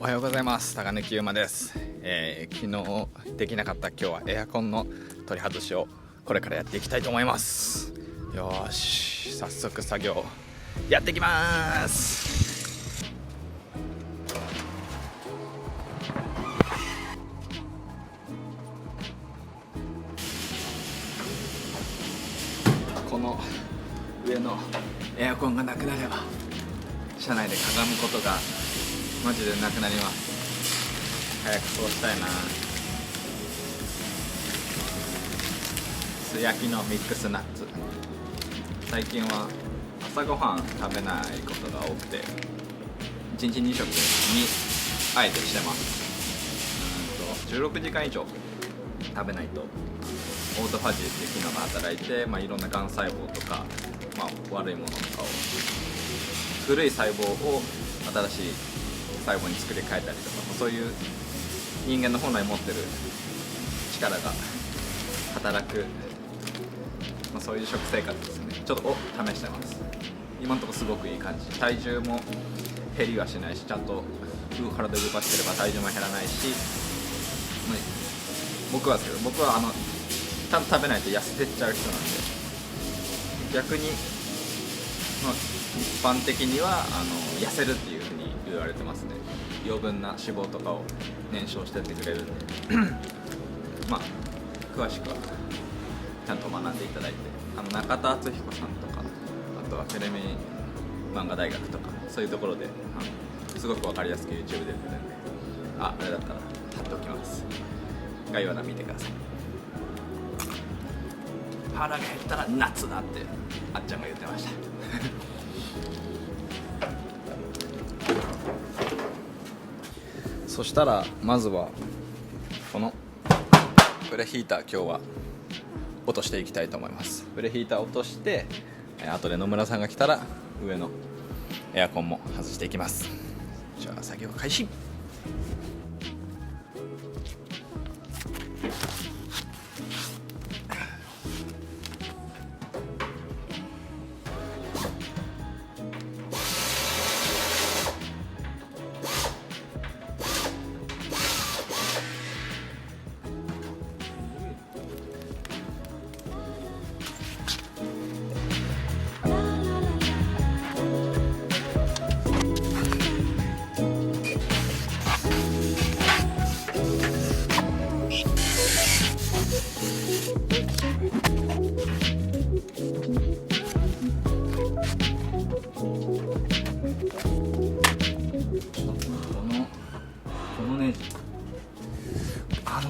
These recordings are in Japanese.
おはようございます。高根ゆうまです。昨日できなかった今日はエアコンの取り外しをこれからやっていきたいと思います。よーし、早速作業やっていきます。この上のエアコンがなくなれば車内でかがむことがマジでなくなります。早くそうしたいな。素焼きのミックスナッツ、最近は朝ごはん食べないことが多くて1日2食にあえてしてます。16時間以上食べないとオートファジーっていう機能が働いて、いろんながん細胞とか、悪いものとかを古い細胞を新しい細胞に作り変えたりとか、そういう人間の本来持ってる力が働く、そういう食生活ですね。ちょっと試してます。今のところすごくいい感じ。体重も減りはしないし、ちゃんと体動かしてれば体重も減らないし、僕はちゃんと食べないと痩せてっちゃう人なんで、逆に、一般的には痩せるっていう風に言われてますね。余分な脂肪とかを燃焼してってくれるんで詳しくはちゃんと学んでいただいて、中田敦彦さんとか、あとはテレミ漫画大学とか、そういうところですごく分かりやすく YouTube で出てるんで、あれだったら貼っておきます。概要欄見てください。腹が減ったら夏だってあっちゃんが言ってましたそしたらまずはこのブレヒーター、今日は落としていきたいと思います。ブレヒーター落として、後で野村さんが来たら上のエアコンも外していきます。じゃあ作業開始。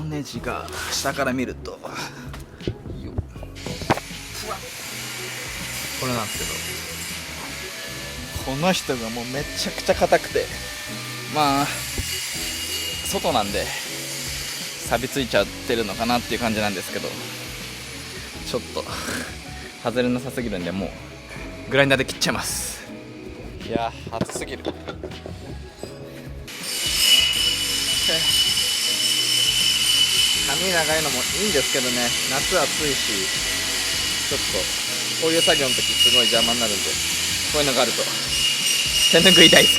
ネジが下から見るとこれなんですけど、この人がもうめちゃくちゃ硬くて、外なんで錆びついちゃってるのかなっていう感じなんですけど、ちょっと外れなさすぎるんで、もうグラインダーで切っちゃいます。いやー熱すぎる。髪長いのもいいんですけどね、夏暑いし、ちょっとこういう作業の時すごい邪魔になるんで、こういうのがあると手ぬぐい大好き。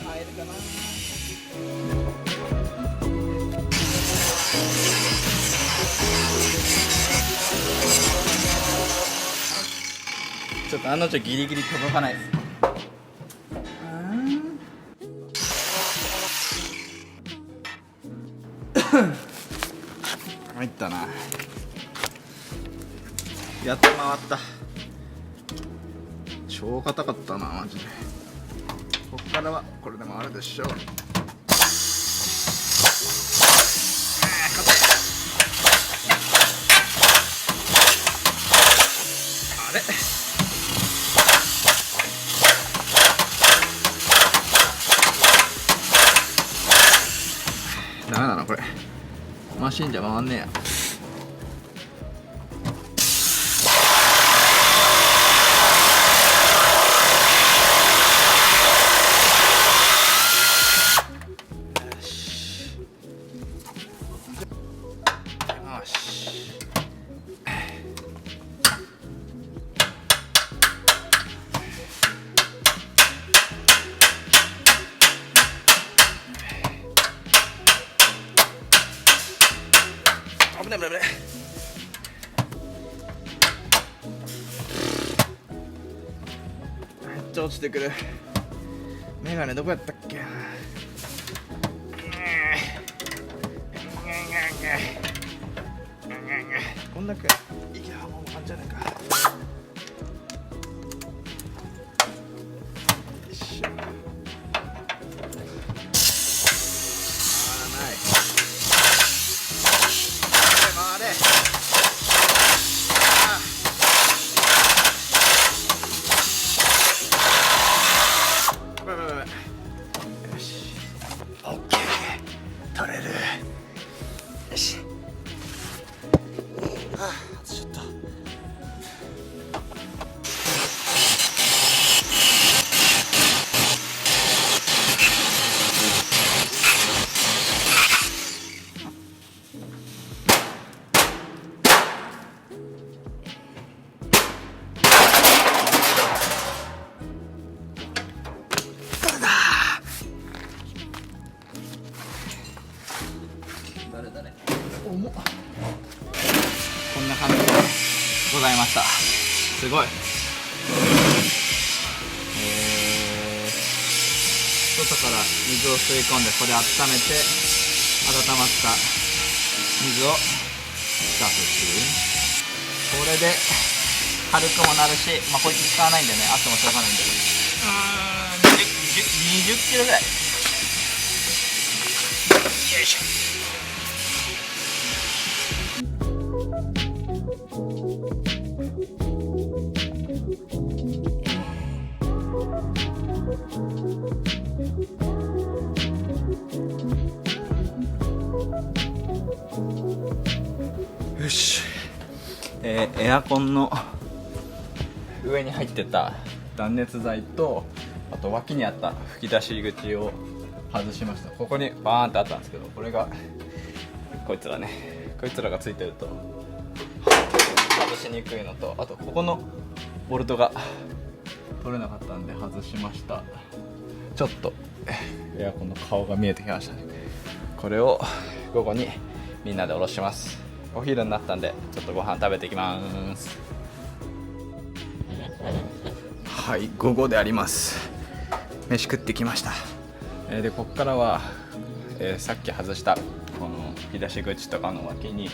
入るかな。ちょっと女ギリギリ届かないです。入ったな。やっと回った。超硬かったなマジで。こっからはこれで回るでしょう。あれダメだなこれ。マシンじゃ回んねえや。危ない危ない危ない。めっちゃ落ちてくる。メガネどこやったっけ。こんだけ息はもうあんじゃないか。よいしょ。ない。回れ。よし。オッケー。取れる。よし。ちょっと。誰重っ。こんな感じでございました。すごい。外から水を吸い込んでこれ温めて温まった水を出すっていう。これで軽くもなるし、こいつ使わないんでね、あってもしょうがないんで、20キロぐらい。よいしょ。よし、エアコンの上に入ってた断熱材と、あと脇にあった吹き出し口を外しました。ここにバーンってあったんですけど、これがこいつらね、こいつらがついてると外しにくいのと、あとここのボルトが取れなかったんで外しました。ちょっとエアコンの顔が見えてきましたね。これを午後にみんなで下ろします。お昼になったんでちょっとご飯食べていきます。はい、午後であります。飯食ってきました。でここからは、さっき外したこの引き出し口とかの脇に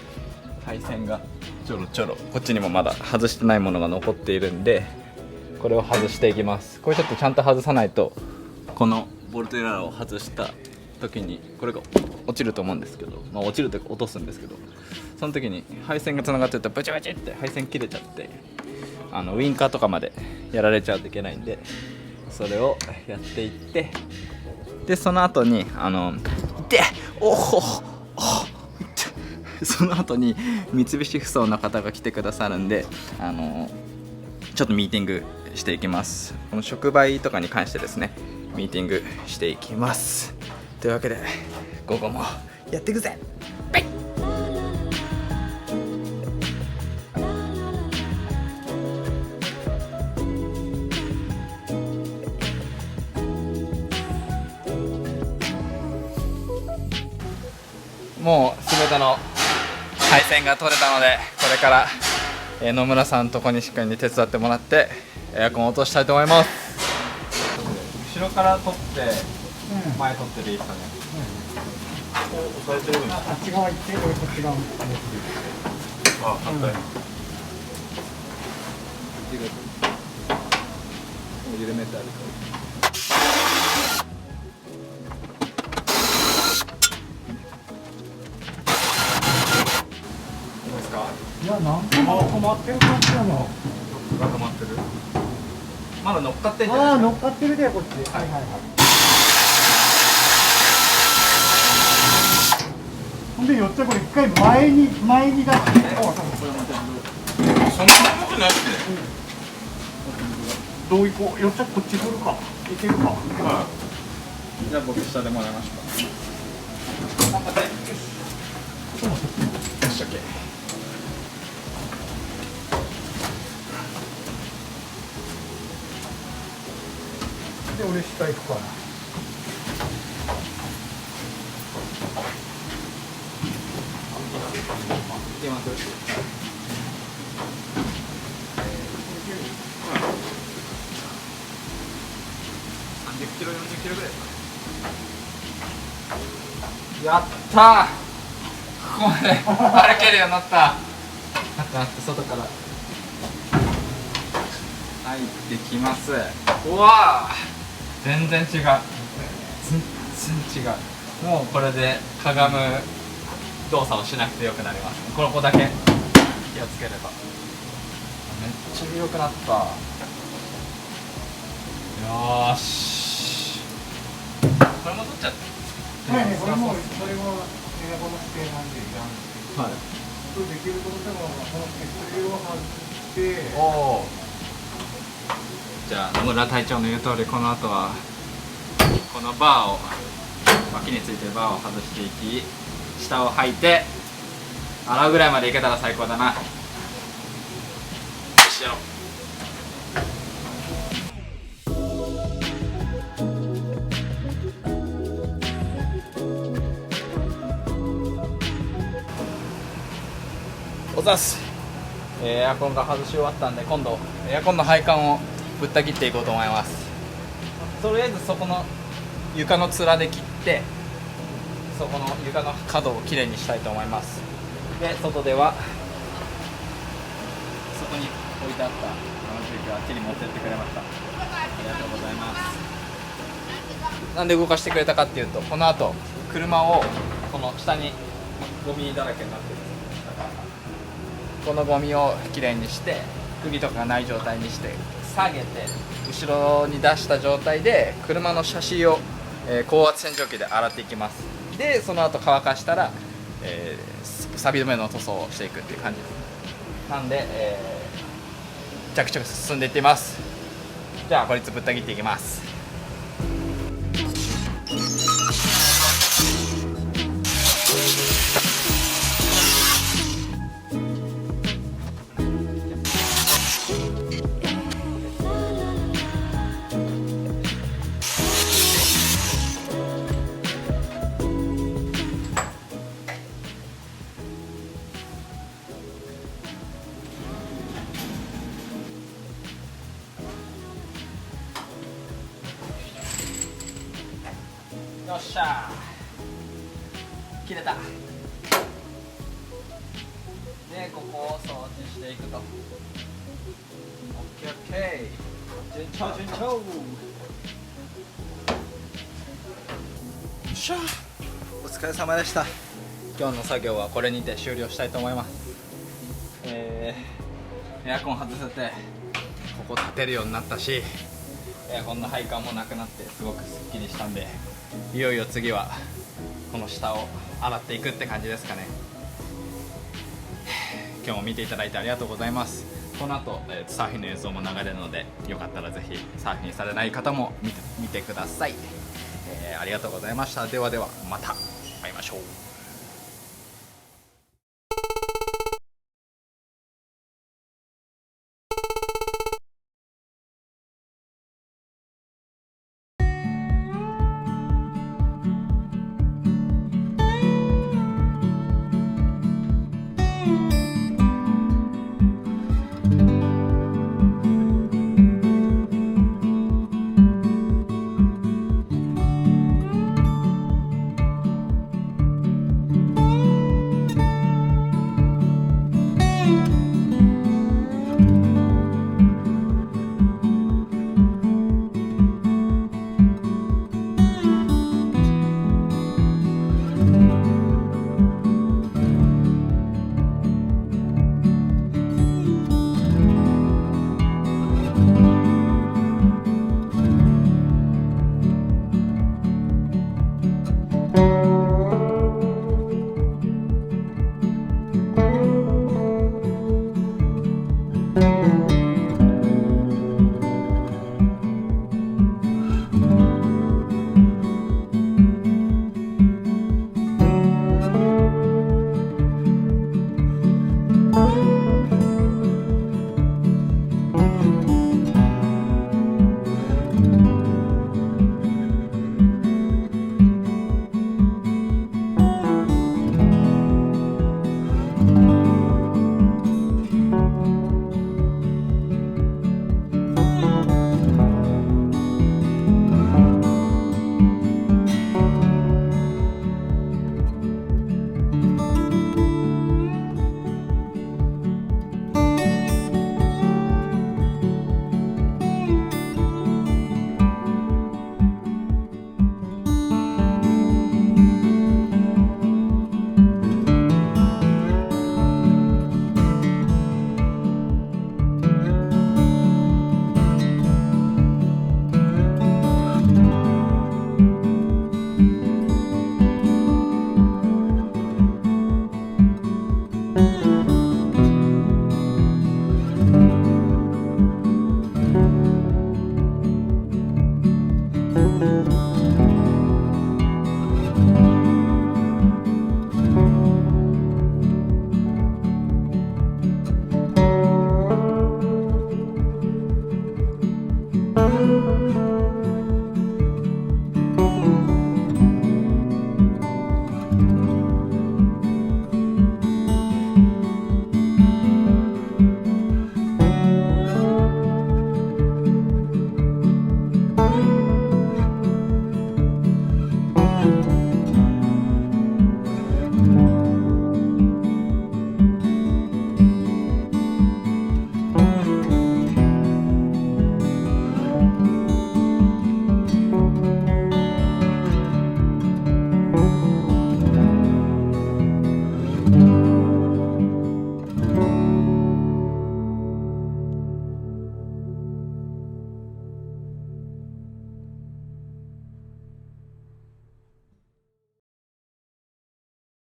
配線がちょろちょろ、こっちにもまだ外してないものが残っているんで、これを外していきます。これちょっとちゃんと外さないと、このボルトエラーを外した時にこれが落ちると思うんですけど、落ちるというか落とすんですけど、その時に配線がつながってるとブチブチって配線切れちゃって、ウインカーとかまでやられちゃうといけないんで、それをやっていって、でその後にその後に三菱ふそうの方が来てくださるんで、ちょっとミーティングしていきます。この触媒とかに関してですね、ミーティングしていきます。というわけで午後もやっていくぜ。バイ。もう全ての配線が取れたので、これから野村さんと小西君に手伝ってもらってエアコンを落としたいと思います。後ろから取って前取ってでいいですかね。押さえてるんですか。あっち側行ってこっち側。あ、反対。緩めてあるから。いや、なんか止まってる感じなの。が止まってる。まだ乗っかってんじゃないですか。乗っかってるでこっち。はいはいはい。ほんでよっちゃこれ一回前に出して。そんなことないって。どういこう。よっちゃこっち来るか。いけるか。はい。じゃあ僕下でもらいましょうか。頑張って。よし。よし、オッケー。で俺下行くから。30キロ40キロぐらいですかね。やったー、ここまで歩けるようになった。外から入ってきます。うわー、全然違う、全然違う。もうこれでかがむ動作をしなくてよくなります。ここだけ気をつければめっちゃ良くなった。よーし、これも取っちゃって。はいね、これもそれもエアコンの指定なんでいらんですけど、はい、できることでもこの手すりを外して、おお、じゃあ野村隊長の言う通り、この後はこのバーを、脇についてるバーを外していき、下を履いて洗うぐらいまでいけたら最高だな。よし、やろう。おざす。エアコンが外し終わったんで、今度エアコンの配管をぶった切っていこうと思います。とりあえずそこの床の面で切って、そこの床の角をきれいにしたいと思います。で、外ではそこに置いてあったこの重機は手に持ってってくれました。ありがとうございます。なんで動かしてくれたかっていうと、この後車をこの下にゴミだらけになってるんです。このゴミをきれいにして釘とかがない状態にして下げて後ろに出した状態で車のシャシーを、高圧洗浄機で洗っていきます。でその後乾かしたら、錆止めの塗装をしていくっていう感じです。なんで、着々進んでいっています。じゃあこいつぶった切っていきます。よっしゃー、切れた。でここを掃除していくと。オッケーオッケー、順調順調。よっしゃー、お疲れ様でした。今日の作業はこれにて終了したいと思います。エアコン外せてここ立てるようになったし、エアコンの配管もなくなってすごくすっきりしたんで、いよいよ次はこの下を洗っていくって感じですかね。今日も見ていただいてありがとうございます。この後、サーフィンの映像も流れるので、よかったらぜひサーフィンされない方も見てください。ありがとうございました。ではではまた会いましょう。